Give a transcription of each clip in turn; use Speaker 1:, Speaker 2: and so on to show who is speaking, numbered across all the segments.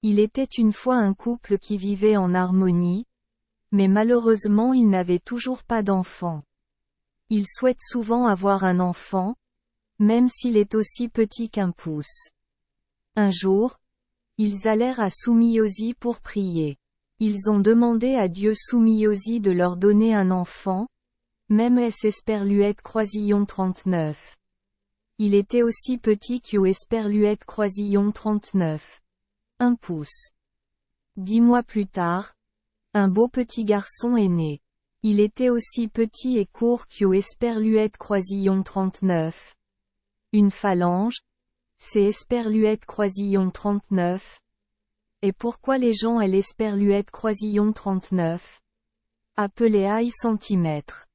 Speaker 1: Il était une fois un couple qui vivait en harmonie, mais malheureusement ils n'avaient toujours pas d'enfant. Ils souhaitent souvent avoir un enfant, même s'il est aussi petit qu'un pouce. Un jour, ils allèrent à Sumiyoshi pour prier. Ils ont demandé à Dieu Sumiyoshi de leur donner un enfant, même Esperluette Croisillon 39. Il était aussi petit que Esperluette Croisillon 39. Un pouce. 10 mois plus tard, un beau petit garçon est né. Il était aussi petit et court que Esperluette Croisillon 39. Une phalange, c'est Esperluette Croisillon 39. Et pourquoi les gens Esperluette Croisillon 39 appelé Aïe centimètre.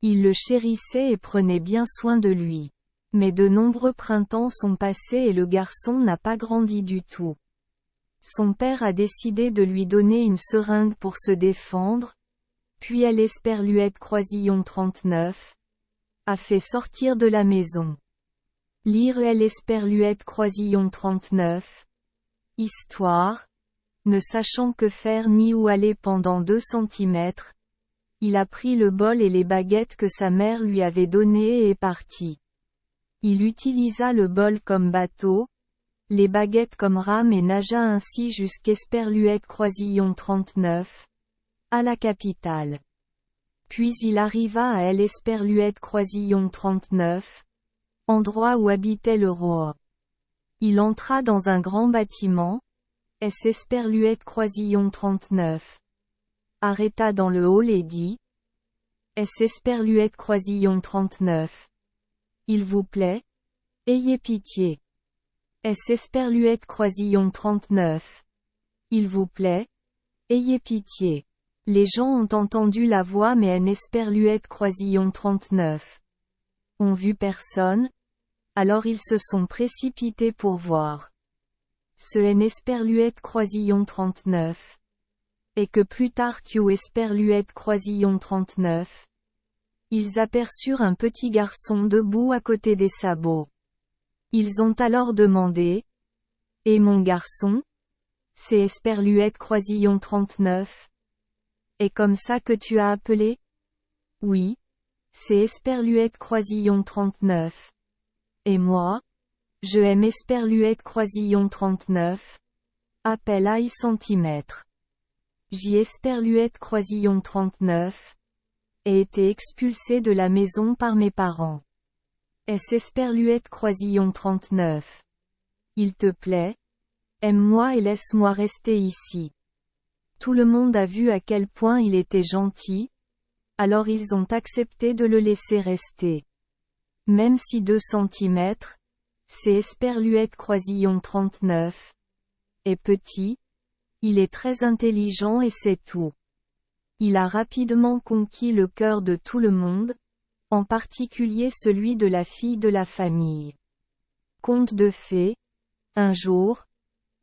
Speaker 1: Ils le chérissaient et prenaient bien soin de lui. Mais de nombreux printemps sont passés et le garçon n'a pas grandi du tout. Son père a décidé de lui donner une seringue pour se défendre, puis Esperluette Croisillon 39 a fait sortir de la maison. Lire Esperluette Croisillon 39. Histoire. Ne sachant que faire ni où aller pendant 2 centimètres, il a pris le bol et les baguettes que sa mère lui avait données et est parti. Il utilisa le bol comme bateau, les baguettes comme rame et nagea ainsi jusqu'Esperluette Croisillon 39, à la capitale. Puis il arriva à Esperluette Croisillon 39, endroit où habitait le roi. Il entra dans un grand bâtiment, Esperluette Croisillon 39. Arrêta dans le hall et dit: Esperluette Croisillon 39. Il vous plaît? Ayez pitié. Esperluette Croisillon 39. Il vous plaît? Ayez pitié. Les gens ont entendu la voix mais Esperluette Croisillon 39 ont vu personne, alors ils se sont précipités pour voir. Ce Esperluette Croisillon 39. Et que plus tard Esperluette Croisillon 39. Ils aperçurent un petit garçon debout à côté des sabots. Ils ont alors demandé: Et mon garçon? C'est Esperluette Croisillon 39. Et comme ça que tu as appelé? Oui. C'est Esperluette Croisillon 39. Et moi? Je aime Esperluette Croisillon 39. Appelle Aïe centimètre. J'y Esperluette Croisillon 39. Ai été expulsé de la maison par mes parents. Esperluette Croisillon 39. Il te plaît? Aime-moi et laisse-moi rester ici. Tout le monde a vu à quel point il était gentil, alors ils ont accepté de le laisser rester. Même si 2 centimètres, c'est Esperluette Croisillon 39, est petit, il est très intelligent et sait tout. Il a rapidement conquis le cœur de tout le monde, en particulier celui de la fille de la famille. Conte de fées. Un jour,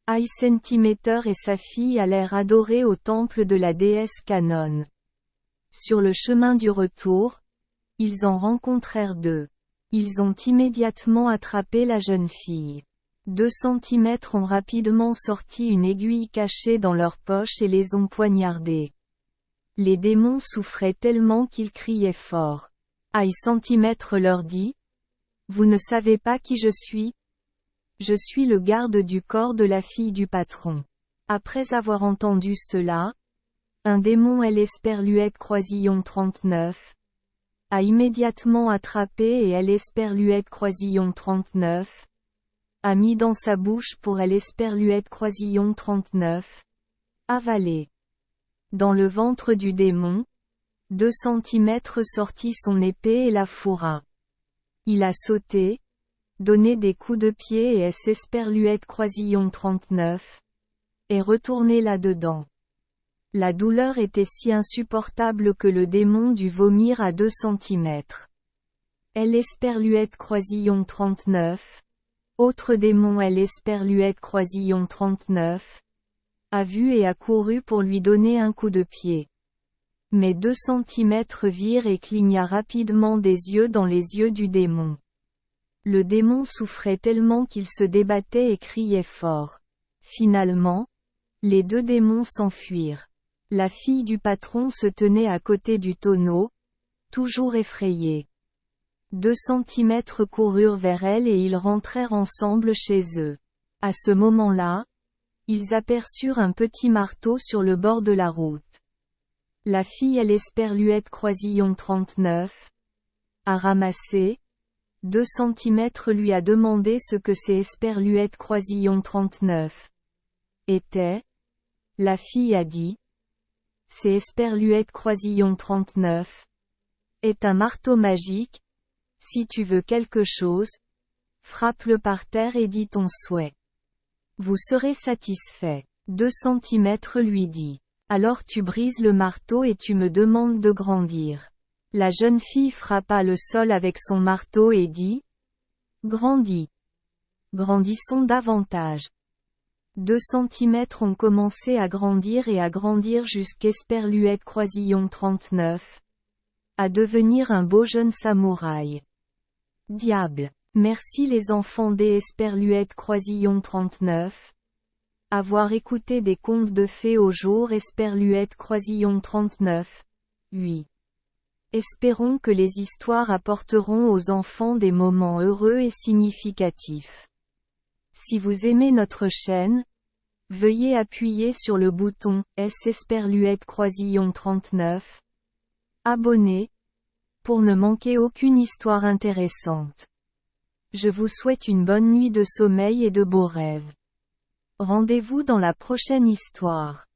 Speaker 1: Aïe Centimeter et sa fille allèrent adorer au temple de la déesse Canon. Sur le chemin du retour, ils en rencontrèrent 2. Ils ont immédiatement attrapé la jeune fille. 2 centimètres ont rapidement sorti une aiguille cachée dans leur poche et les ont poignardés. Les démons souffraient tellement qu'ils criaient fort. Aïe centimètre leur dit: Vous ne savez pas qui je suis? Je suis le garde du corps de la fille du patron. Après avoir entendu cela, un démon Esperluette Croisillon 39 a immédiatement attrapé et Esperluette Croisillon 39 a mis dans sa bouche pour Esperluette Croisillon 39 avalé. Dans le ventre du démon, 2 centimètres sortit son épée et la fourra. Il a sauté, donné des coups de pied et Esperluette Croisillon 39 est retourné là-dedans. La douleur était si insupportable que le démon dut vomir à 2 centimètres. Esperluette Croisillon 39, autre démon Esperluette Croisillon 39, a vu et a couru pour lui donner un coup de pied. Mais 2 centimètres virent et cligna rapidement des yeux dans les yeux du démon. Le démon souffrait tellement qu'il se débattait et criait fort. Finalement, les deux démons s'enfuirent. La fille du patron se tenait à côté du tonneau, toujours effrayée. 2 centimètres coururent vers elle et ils rentrèrent ensemble chez eux. À ce moment-là, ils aperçurent un petit marteau sur le bord de la route. La fille à l'esperluette croisillon 39 a ramassé. 2 centimètres lui a demandé ce que ces esperluettes croisillon 39 étaient. La fille a dit. Ces esperluettes croisillon 39 est un marteau magique. Si tu veux quelque chose, frappe-le par terre et dis ton souhait. Vous serez satisfait. 2 centimètres lui dit. Alors tu brises le marteau et tu me demandes de grandir. La jeune fille frappa le sol avec son marteau et dit. Grandis. Grandissons davantage. 2 centimètres ont commencé à grandir jusqu'esperluette croisillon 39. À devenir un beau jeune samouraï. Diable. Merci les enfants des esperluettes croisillon 39. Avoir écouté des contes de fées au jour esperluette croisillon 39. Oui. Espérons que les histoires apporteront aux enfants des moments heureux et significatifs. Si vous aimez notre chaîne, veuillez appuyer sur le bouton S esperluette croisillon 39. Abonner, pour ne manquer aucune histoire intéressante. Je vous souhaite une bonne nuit de sommeil et de beaux rêves. Rendez-vous dans la prochaine histoire.